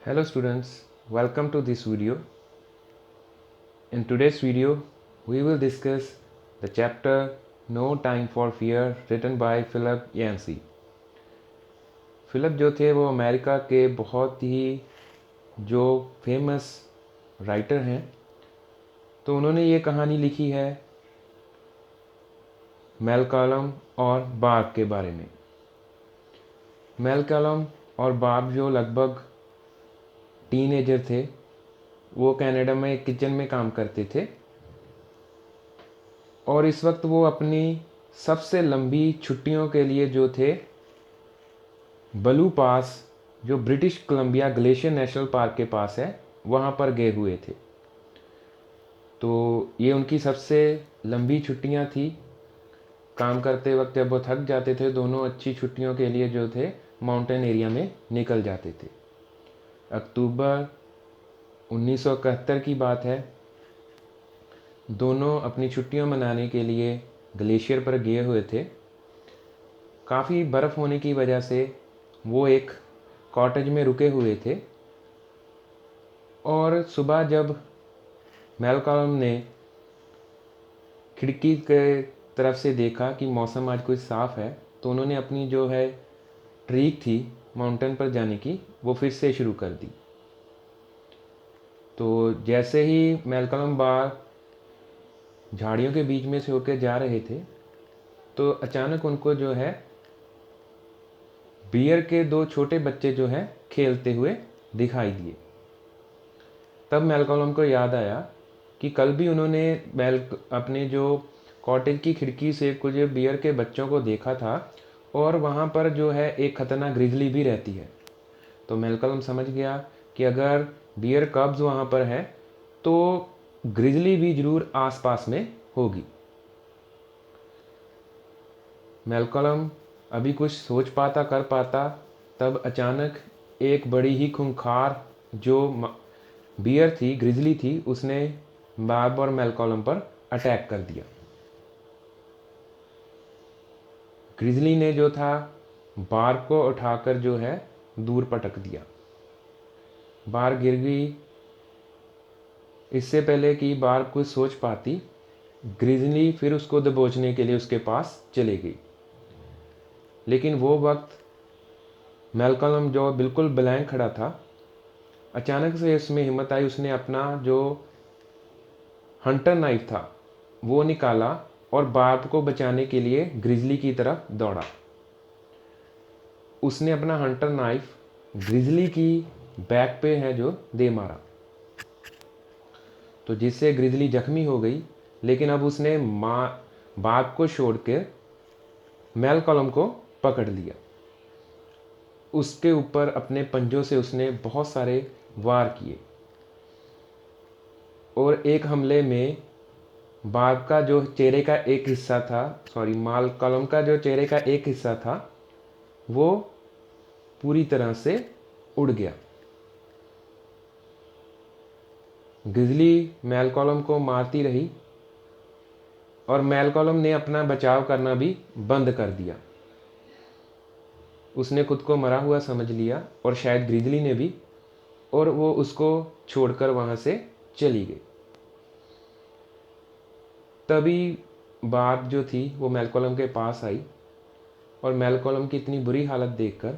Hello students, welcome to this video. In today's video, we will discuss the chapter No Time for Fear written by Philip Yancey. Philip जो थे वो America के बहुत ही जो famous writer हैं, तो उन्होंने ये कहानी लिखी है मैलकॉलम और बार्ब के बारे में। मैलकॉलम और बार्ब जो लगभग टीनेजर थे, वो कनाडा में एक किचन में काम करते थे और इस वक्त वो अपनी सबसे लंबी छुट्टियों के लिए जो थे बलू पास, जो British Columbia glacier national park के पास है, वहाँ पर गए हुए थे। तो ये उनकी सबसे लंबी छुट्टियाँ थी। काम करते वक्त जब वो थक जाते थे, दोनों अच्छी छुट्टियों के लिए जो थे माउंटेन एरिया में निकल जाते थे। अक्टूबर 1971 की बात है। दोनों अपनी छुट्टियां मनाने के लिए ग्लेशियर पर गए हुए थे। काफ़ी बर्फ़ होने की वजह से वो एक कॉटेज में रुके हुए थे और सुबह जब मैलकॉलम ने खिड़की के तरफ से देखा कि मौसम आज कुछ साफ़ है, तो उन्होंने अपनी जो है ट्रिक थी माउंटेन पर जाने की, वो फिर से शुरू कर दी। तो जैसे ही मैलकॉलम बार झाड़ियों के बीच में से होकर जा रहे थे, तो अचानक उनको जो है बियर के दो छोटे बच्चे जो हैं खेलते हुए दिखाई दिए। तब मैलकॉलम को याद आया कि कल भी उन्होंने अपने जो कॉटेज की खिड़की से कुछ बियर के बच्चों को देखा था और वहाँ पर जो है एक खतरनाक ग्रिजली भी रहती है। तो मैलकॉलम समझ गया कि अगर बियर कब्स वहाँ पर है तो ग्रिजली भी जरूर आसपास में होगी। मैलकॉलम अभी कुछ सोच पाता कर पाता, तब अचानक एक बड़ी ही खूंखार जो बियर थी, ग्रिजली थी, उसने बार्ब और मैलकॉलम पर अटैक कर दिया। ग्रिजली ने जो था बार्ब को उठाकर जो है दूर पटक दिया। बार्ब गिर गई। इससे पहले कि बार्ब कुछ सोच पाती, ग्रिजली फिर उसको दबोचने के लिए उसके पास चली गई। लेकिन वो वक्त मैलकॉलम जो बिल्कुल ब्लैंक खड़ा था, अचानक से उसमें हिम्मत आई। उसने अपना जो हंटर नाइफ था वो निकाला और बार्ब को बचाने के लिए ग्रिजली की तरफ दौड़ा। उसने अपना हंटर नाइफ ग्रिजली की बैक पे है जो दे मारा, तो जिससे ग्रिजली जख्मी हो गई। लेकिन अब उसने बार्ब को छोड़कर मैलकॉलम को पकड़ लिया। उसके ऊपर अपने पंजों से उसने बहुत सारे वार किए और एक हमले में बार्ब का जो चेहरे का एक हिस्सा था, मैलकॉलम का जो चेहरे का एक हिस्सा था, वो पूरी तरह से उड़ गया। ग्रिजली मैलकॉलम को मारती रही और मैलकॉलम ने अपना बचाव करना भी बंद कर दिया। उसने खुद को मरा हुआ समझ लिया और शायद ग्रिजली ने भी, और वो उसको छोड़कर वहाँ से चली गई। तभी बार्ब जो थी वो मैलकॉलम के पास आई और मैलकॉलम की इतनी बुरी हालत देखकर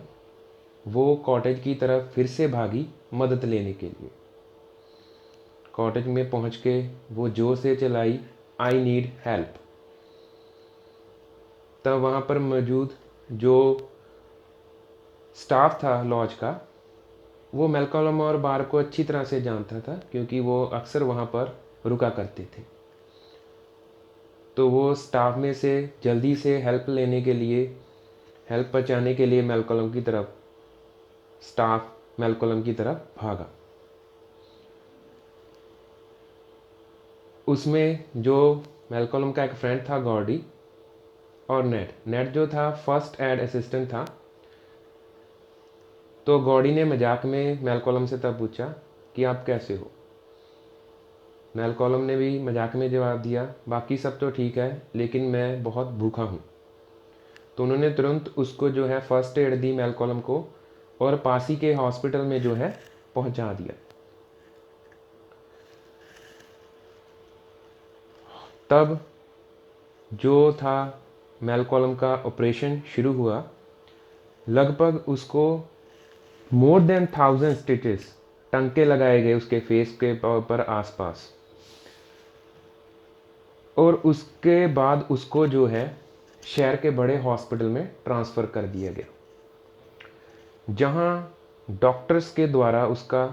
वो कॉटेज की तरफ फिर से भागी मदद लेने के लिए। कॉटेज में पहुंच के वो जोर से चिल्लाई, आई नीड हेल्प। तब वहाँ पर मौजूद जो स्टाफ था लॉज का, वो मैलकॉलम और बार्ब को अच्छी तरह से जानता था क्योंकि वो अक्सर वहाँ पर रुका करते थे। तो वो स्टाफ में से जल्दी से हेल्प पहुँचाने के लिए मैलकॉलम की तरफ भागा। उसमें जो मैलकॉलम का एक फ्रेंड था गॉर्डी, और नेट जो था फर्स्ट एड असिस्टेंट था। तो गॉर्डी ने मजाक में मैलकॉलम से तब पूछा कि आप कैसे हो। मैलकॉलम ने भी मजाक में जवाब दिया, बाकी सब तो ठीक है लेकिन मैं बहुत भूखा हूँ। तो उन्होंने तुरंत उसको जो है फर्स्ट एड दी मैलकॉलम को और पास ही के हॉस्पिटल में जो है पहुंचा दिया। तब जो था मैलकॉलम का ऑपरेशन शुरू हुआ। लगभग उसको मोर देन 1000 स्टिचेस, टंके लगाए गए उसके फेस के पर आसपास, और उसके बाद उसको जो है शहर के बड़े हॉस्पिटल में ट्रांसफ़र कर दिया गया, जहां डॉक्टर्स के द्वारा उसका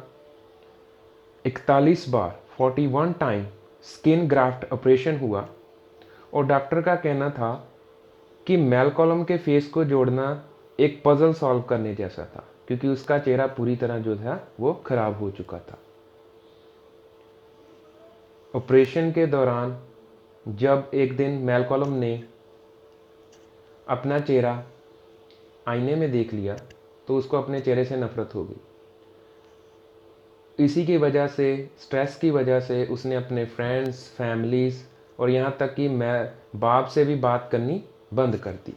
41 बार 41 टाइम स्किन ग्राफ्ट ऑपरेशन हुआ। और डॉक्टर का कहना था कि मैलकॉलम के फेस को जोड़ना एक पजल सॉल्व करने जैसा था, क्योंकि उसका चेहरा पूरी तरह जो था वो खराब हो चुका था। ऑपरेशन के दौरान जब एक दिन मैलकॉलम ने अपना चेहरा आईने में देख लिया तो उसको अपने चेहरे से नफरत हो गई। इसी की वजह से, स्ट्रेस की वजह से, उसने अपने फ्रेंड्स, फैमिलीज़ और यहाँ तक कि मैं बाप से भी बात करनी बंद कर दी।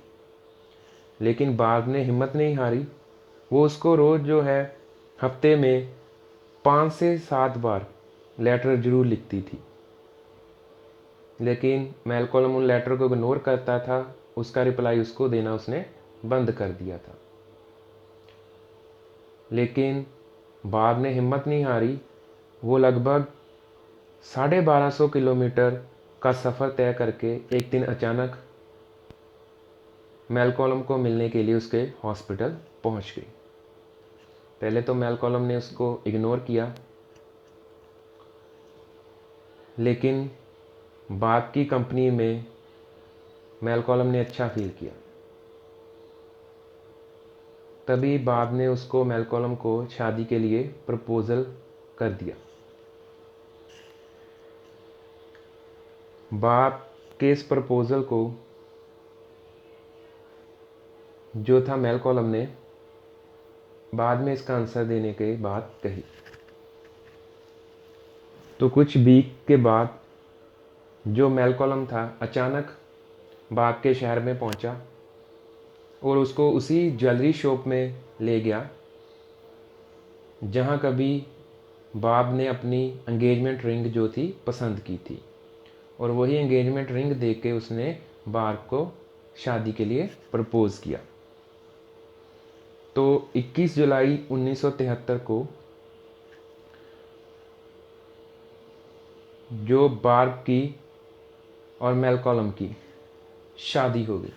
लेकिन बाप ने हिम्मत नहीं हारी। वो उसको रोज़ जो है हफ्ते में 5 से 7 बार लेटर ज़रूर लिखती थी। लेकिन मैलकॉलम उन लेटर को इग्नोर करता था, उसका रिप्लाई उसको देना उसने बंद कर दिया था। लेकिन बाब ने हिम्मत नहीं हारी। वो लगभग 1250 किलोमीटर का सफ़र तय करके एक दिन अचानक मैलकॉलम को मिलने के लिए उसके हॉस्पिटल पहुंच गई। पहले तो मैलकॉलम ने उसको इग्नोर किया, लेकिन बाप की कंपनी में मैलकॉलम ने अच्छा फील किया। तभी बाप ने उसको, मैलकॉलम को शादी के लिए प्रपोज़ल कर दिया। बाप के इस प्रपोज़ल को जो था मैलकॉलम ने बाद में इसका आंसर देने के बाद कही। तो कुछ वीक के बाद जो मैलकॉलम था अचानक बाप के शहर में पहुंचा और उसको उसी ज्वेलरी शॉप में ले गया जहां कभी बाप ने अपनी एंगेजमेंट रिंग जो थी पसंद की थी, और वही एंगेजमेंट रिंग देख के उसने बाप को शादी के लिए प्रपोज़ किया। तो 21 जुलाई 1973 को जो बार्ब की और मैलकॉलम की शादी हो गई।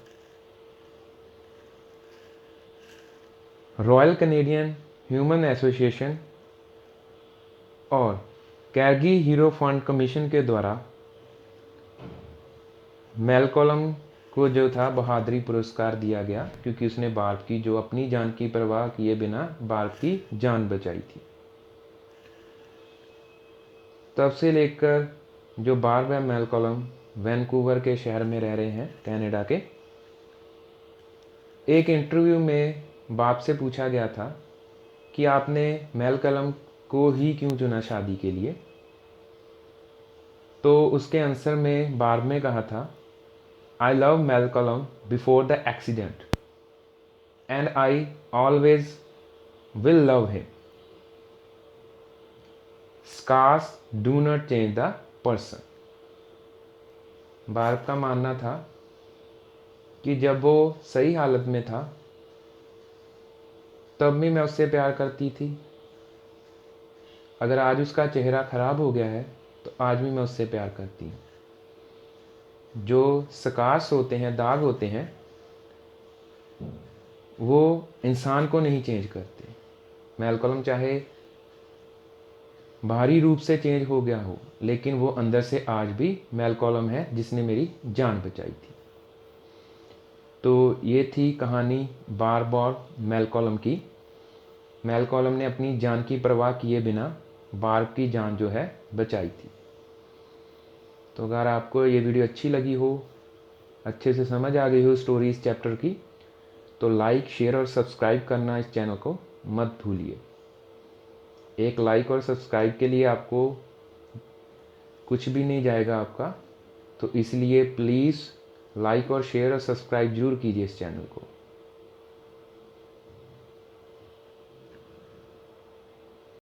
रॉयल कैनेडियन ह्यूमन एसोसिएशन और कैरगी हीरो फंड कमीशन के द्वारा मैलकॉलम को जो था बहादुरी पुरस्कार दिया गया, क्योंकि उसने बार्ब की, जो अपनी जान की परवाह किए बिना बार्ब की जान बचाई थी। तब से लेकर जो बार्ब है मैलकॉलम वैनकूवर के शहर में रह रहे हैं, कनाडा के। एक इंटरव्यू में बाप से पूछा गया था कि आपने मैलकॉलम को ही क्यों चुना शादी के लिए। तो उसके आंसर में बार्ब ने कहा था, I love Malcolm before the accident and I always will love him. Scars do not change the person. Barb का मानना था कि जब वो सही हालत में था तब भी मैं उससे प्यार करती थी। अगर आज उसका चेहरा खराब हो गया है तो आज भी मैं उससे प्यार करती हूँ। जो स्कार्स होते हैं, दाग होते हैं, वो इंसान को नहीं चेंज करते। मैलकॉलम चाहे बाहरी रूप से चेंज हो गया हो, लेकिन वो अंदर से आज भी मैलकॉलम है जिसने मेरी जान बचाई थी। तो ये थी कहानी बार्ब और मैलकॉलम की। मैलकॉलम ने अपनी जान की परवाह किए बिना बार्ब की जान जो है बचाई थी। तो अगर आपको ये वीडियो अच्छी लगी हो, अच्छे से समझ आ गई हो स्टोरी इस चैप्टर की, तो लाइक, शेयर और सब्सक्राइब करना इस चैनल को मत भूलिए। एक लाइक और सब्सक्राइब के लिए आपको कुछ भी नहीं जाएगा आपका, तो इसलिए प्लीज़ लाइक और शेयर और सब्सक्राइब जरूर कीजिए इस चैनल को।